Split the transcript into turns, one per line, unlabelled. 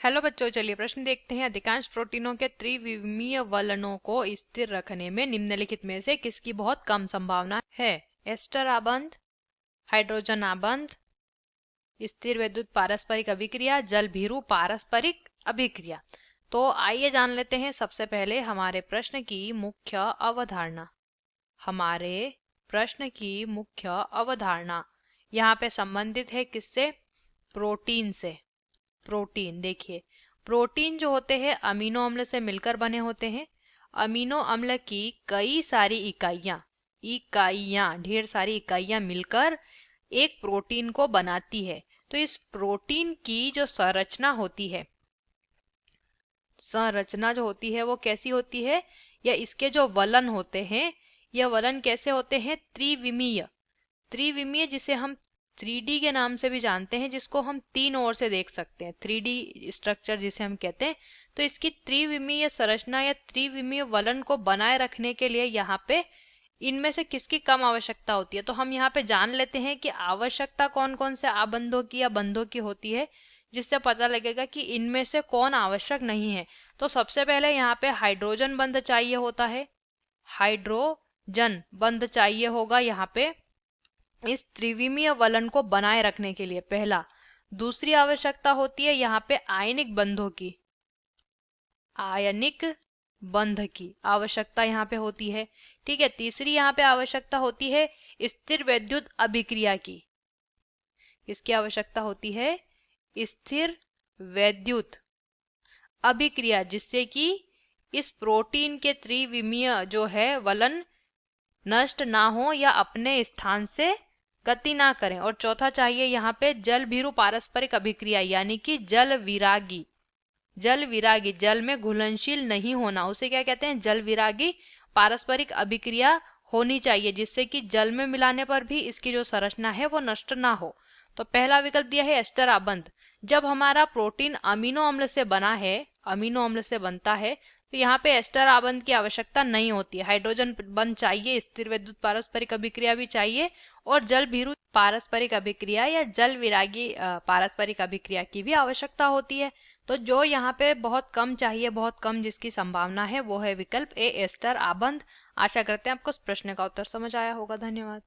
Hello बच्चों, चलिए प्रश्न देखते हैं। अधिकांश प्रोटीनों के त्रिविमीय वलनों को स्थिर रखने में निम्नलिखित में से किसकी बहुत कम संभावना है? एस्टर आबंध, हाइड्रोजन आबंध, स्थिर वैद्युत पारस्परिक अभिक्रिया, जल भीरू पारस्परिक अभिक्रिया। तो आइए जान लेते हैं सबसे पहले हमारे प्रश्न की मुख्य अवधारणा। हमारे प्रश्न की मुख्य अवधारणा यहाँ पे संबंधित है किससे? प्रोटीन से। प्रोटीन देखिए, प्रोटीन जो होते हैं अमीनो अम्ल से मिलकर बने होते हैं। अमीनो अम्ल की कई सारी इकाइयां ढेर सारी इकाइयां मिलकर एक प्रोटीन को बनाती है। तो इस प्रोटीन की जो संरचना जो होती है वो कैसी होती है, या इसके जो वलन होते हैं, यह वलन कैसे होते हैं? त्रिविमीय, जिसे हम 3D के नाम से भी जानते हैं, जिसको हम तीन ओर से देख सकते हैं, 3D स्ट्रक्चर जिसे हम कहते हैं। तो इसकी त्रिविमीय संरचना या त्रिविमीय वलन को बनाए रखने के लिए यहाँ पे इनमें से किसकी कम आवश्यकता होती है? तो हम यहाँ पे जान लेते हैं कि आवश्यकता कौन कौन से आबंधों की या बंधों की होती है, जिससे पता लगेगा कि इनमें से कौन आवश्यक नहीं है। तो सबसे पहले यहाँ पे हाइड्रोजन बंध चाहिए होता है, हाइड्रोजन बंध चाहिए होगा यहाँ पे इस त्रिविमीय वलन को बनाए रखने के लिए, पहला। दूसरी आवश्यकता होती है यहाँ पे आयनिक बंध की आवश्यकता यहाँ पे होती है। ठीक है, तीसरी यहाँ पे आवश्यकता होती है स्थिर वैद्युत अभिक्रिया की। इसकी आवश्यकता होती है स्थिर वैद्युत अभिक्रिया, जिससे कि इस प्रोटीन के त्रिविमीय जो है वलन नष्ट ना हो या अपने स्थान से गति ना करें। और चौथा चाहिए यहाँ पे जल भीरू पारस्परिक अभिक्रिया, यानी कि जल विरागी, जल में घुलनशील नहीं होना, उसे क्या कहते हैं? जल विरागी पारस्परिक अभिक्रिया होनी चाहिए, जिससे कि जल में मिलाने पर भी इसकी जो संरचना है वो नष्ट ना हो। तो पहला विकल्प दिया है एस्टर आबंध। जब हमारा प्रोटीन अमीनो अम्ल से बनता है, तो यहाँ पे एस्टर आबंध की आवश्यकता नहीं होती है। हाइड्रोजन बंध चाहिए, स्थिर वैद्युत पारस्परिक अभिक्रिया भी चाहिए, और जल भीरू पारस्परिक अभिक्रिया या जल विरागी पारस्परिक अभिक्रिया की भी आवश्यकता होती है। तो जो यहाँ पे बहुत कम चाहिए, बहुत कम जिसकी संभावना है, वो है विकल्प ए, एस्टर आबंध। आशा करते हैं आपको इस प्रश्न का उत्तर समझ आया होगा। धन्यवाद।